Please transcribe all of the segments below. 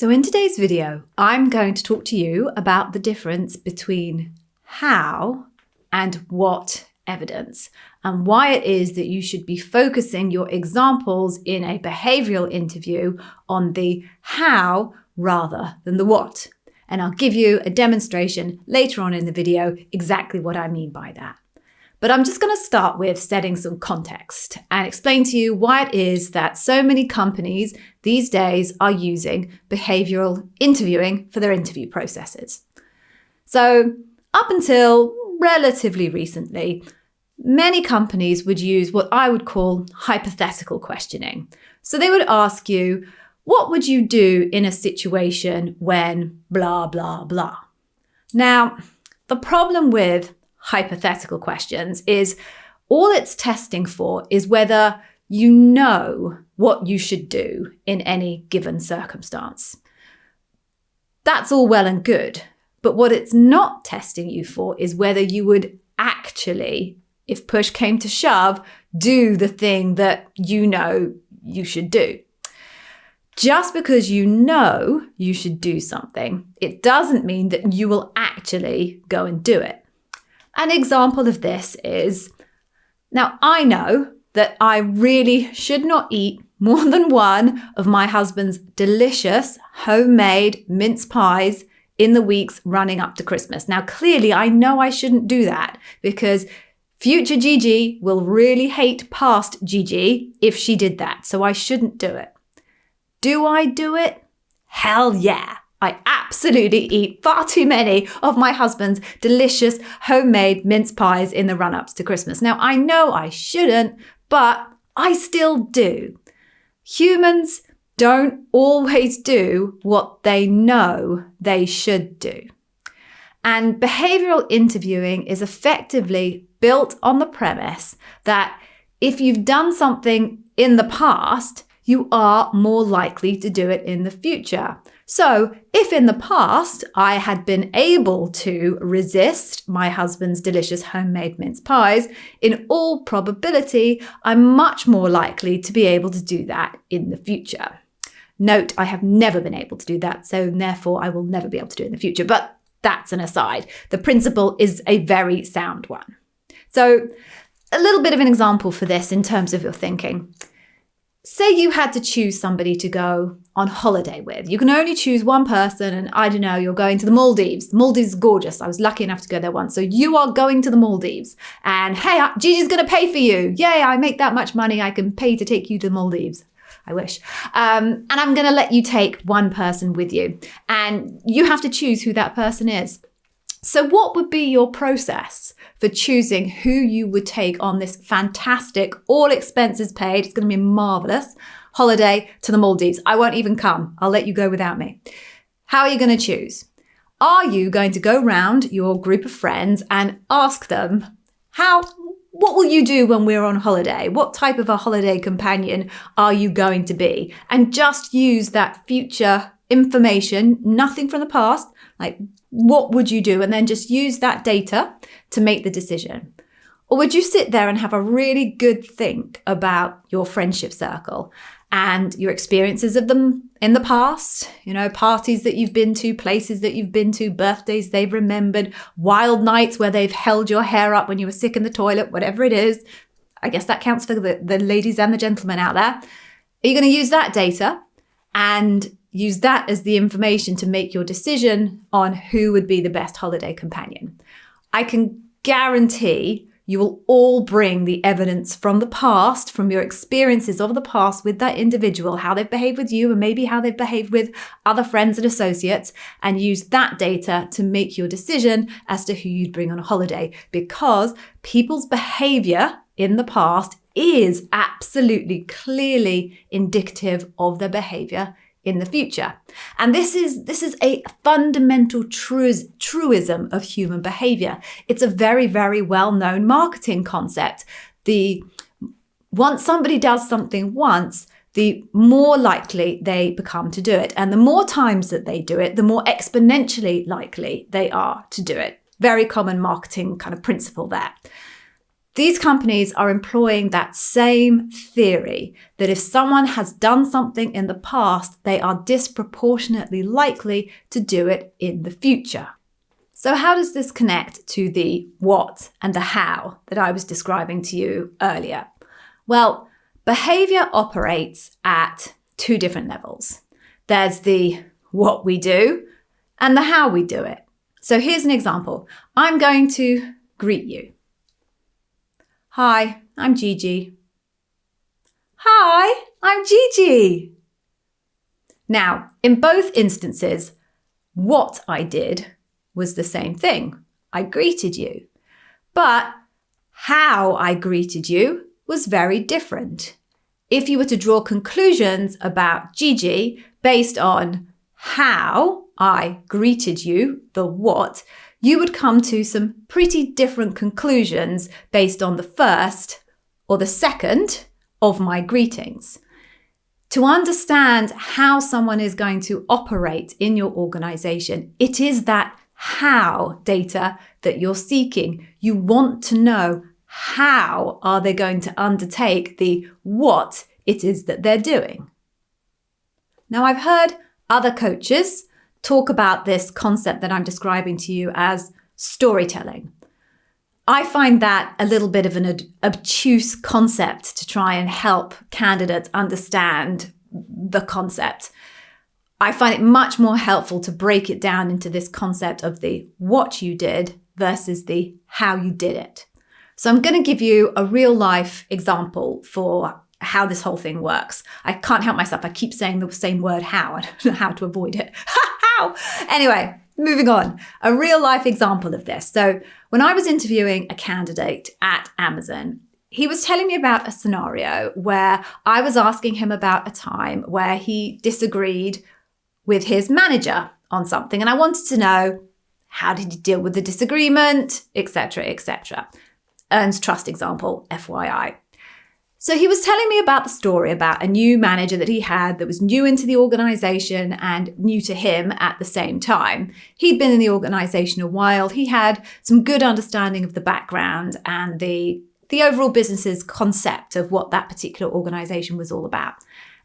So in today's video, I'm going to talk to you about the difference between how and what evidence, and why it is that you should be focusing your examples in a behavioral interview on the how rather than the what. And I'll give you a demonstration later on in the video exactly what I mean by that. But I'm just going to start with setting some context and explain to you why it is that so many companies these days are using behavioral interviewing for their interview processes. So up until relatively recently, many companies would use what I would call hypothetical questioning. So they would ask you, what would you do in a situation when blah, blah, blah? Now, the problem with hypothetical questions is all it's testing for is whether you know what you should do in any given circumstance. That's all well and good, but what it's not testing you for is whether you would actually, if push came to shove, do the thing that you know you should do. Just because you know you should do something, it doesn't mean that you will actually go and do it. An example of this is, now I know that I really should not eat more than one of my husband's delicious homemade mince pies in the weeks running up to Christmas. Now, clearly, I know I shouldn't do that because future Gigi will really hate past Gigi if she did that. So I shouldn't do it. Do I do it? Hell yeah. I absolutely eat far too many of my husband's delicious homemade mince pies in the run-ups to Christmas. Now, I know I shouldn't, but I still do. Humans don't always do what they know they should do. And behavioral interviewing is effectively built on the premise that if you've done something in the past, you are more likely to do it in the future. So if in the past I had been able to resist my husband's delicious homemade mince pies, in all probability, I'm much more likely to be able to do that in the future. Note, I have never been able to do that, so therefore I will never be able to do it in the future. But that's an aside. The principle is a very sound one. So a little bit of an example for this in terms of your thinking. Say you had to choose somebody to go on holiday with. You can only choose one person, and I don't know, you're going to the Maldives. The Maldives is gorgeous. I was lucky enough to go there once. So you are going to the Maldives. And hey, Gigi's going to pay for you. Yay, I make that much money. I can pay to take you to the Maldives. I wish. And I'm going to let you take one person with you. And you have to choose who that person is. So what would be your process for choosing who you would take on this fantastic, all expenses paid, it's going to be marvelous, holiday to the Maldives? I won't even come. I'll let you go without me. How are you going to choose? Are you going to go round your group of friends and ask them, what will you do when we're on holiday? What type of a holiday companion are you going to be? And just use that future information, nothing from the past, like what would you do? And then just use that data to make the decision. Or would you sit there and have a really good think about your friendship circle and your experiences of them in the past? You know, parties that you've been to, places that you've been to, birthdays they've remembered, wild nights where they've held your hair up when you were sick in the toilet, whatever it is. I guess that counts for the ladies and the gentlemen out there. Are you going to use that data and use that as the information to make your decision on who would be the best holiday companion? I can guarantee you will all bring the evidence from the past, from your experiences of the past with that individual, how they've behaved with you and maybe how they've behaved with other friends and associates, and use that data to make your decision as to who you'd bring on a holiday, because people's behavior in the past is absolutely clearly indicative of their behavior in the future. And this is a fundamental truism of human behavior. It's a very, very well-known marketing concept. Once somebody does something once, the more likely they become to do it. And the more times that they do it, the more exponentially likely they are to do it. Very common marketing kind of principle there. These companies are employing that same theory that if someone has done something in the past, they are disproportionately likely to do it in the future. So how does this connect to the what and the how that I was describing to you earlier? Well, behavior operates at two different levels. There's the what we do and the how we do it. So here's an example. I'm going to greet you. Hi, I'm Gigi. Hi, I'm Gigi. Now, in both instances, what I did was the same thing. I greeted you. But how I greeted you was very different. If you were to draw conclusions about Gigi based on how I greeted you, the what, you would come to some pretty different conclusions based on the first or the second of my greetings. To understand how someone is going to operate in your organization, it is that how data that you're seeking. You want to know how are they going to undertake the what it is that they're doing. Now, I've heard other coaches talk about this concept that I'm describing to you as storytelling. I find that a little bit of an obtuse concept to try and help candidates understand the concept. I find it much more helpful to break it down into this concept of the what you did versus the how you did it. So I'm going to give you a real life example for how this whole thing works. I can't help myself. I keep saying the same word how. I don't know how to avoid it. How? Anyway, moving on. A real life example of this. So when I was interviewing a candidate at Amazon, he was telling me about a scenario where I was asking him about a time where he disagreed with his manager on something. And I wanted to know, how did he deal with the disagreement, etc., etc. Earns trust example, FYI. So he was telling me about the story about a new manager that he had that was new into the organization and new to him at the same time. He'd been in the organization a while. He had some good understanding of the background and the overall business's concept of what that particular organization was all about.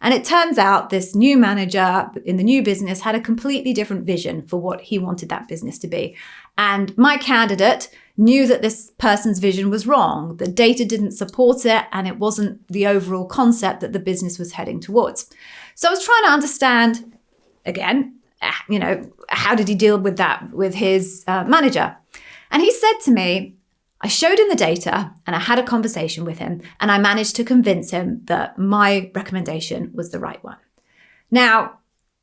And it turns out this new manager in the new business had a completely different vision for what he wanted that business to be. And my candidate knew that this person's vision was wrong. The data didn't support it, and it wasn't the overall concept that the business was heading towards. So I was trying to understand, again, how did he deal with that with his manager? And he said to me, I showed him the data and I had a conversation with him and I managed to convince him that my recommendation was the right one. Now,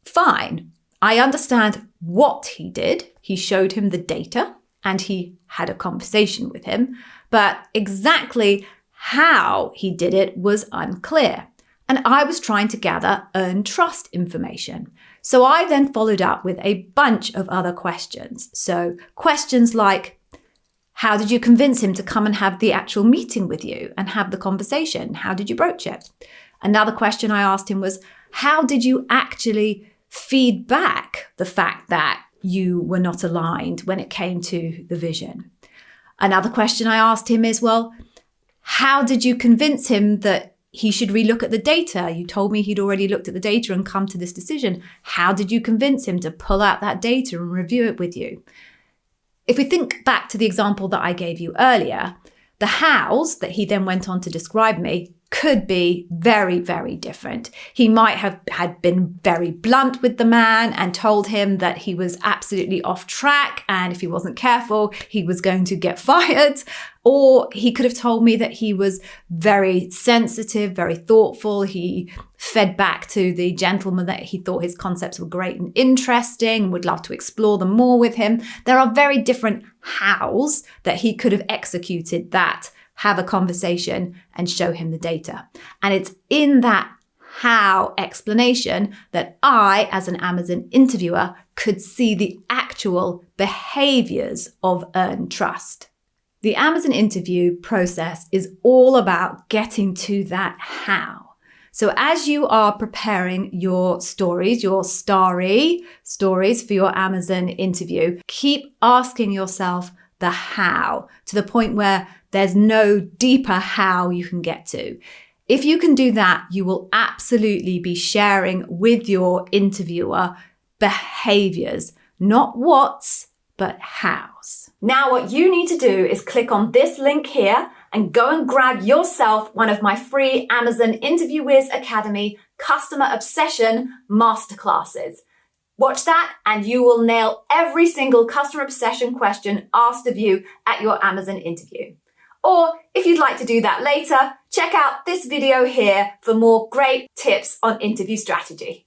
fine, I understand what he did. He showed him the data and he had a conversation with him, but exactly how he did it was unclear. And I was trying to gather earned trust information. So I then followed up with a bunch of other questions. So questions like, how did you convince him to come and have the actual meeting with you and have the conversation? How did you broach it? Another question I asked him was, how did you actually feed back the fact that you were not aligned when it came to the vision? Another question I asked him is, well, how did you convince him that he should relook at the data? You told me he'd already looked at the data and come to this decision. How did you convince him to pull out that data and review it with you? If we think back to the example that I gave you earlier, the hows that he then went on to describe me could be very, very different. He might have had been very blunt with the man and told him that he was absolutely off track and if he wasn't careful, he was going to get fired. Or he could have told me that he was very sensitive, very thoughtful. He fed back to the gentleman that he thought his concepts were great and interesting, would love to explore them more with him. There are very different hows that he could have executed that, have a conversation and show him the data. And it's in that how explanation that I, as an Amazon interviewer, could see the actual behaviors of earned trust. The Amazon interview process is all about getting to that how. So as you are preparing your stories, your starry stories for your Amazon interview, keep asking yourself the how, to the point where There's no deeper how you can get to. If you can do that, you will absolutely be sharing with your interviewer behaviors, not what's, but how's. Now, what you need to do is click on this link here and go and grab yourself one of my free Amazon Interview Wiz Academy Customer Obsession Masterclasses. Watch that and you will nail every single customer obsession question asked of you at your Amazon interview. Or if you'd like to do that later, check out this video here for more great tips on interview strategy.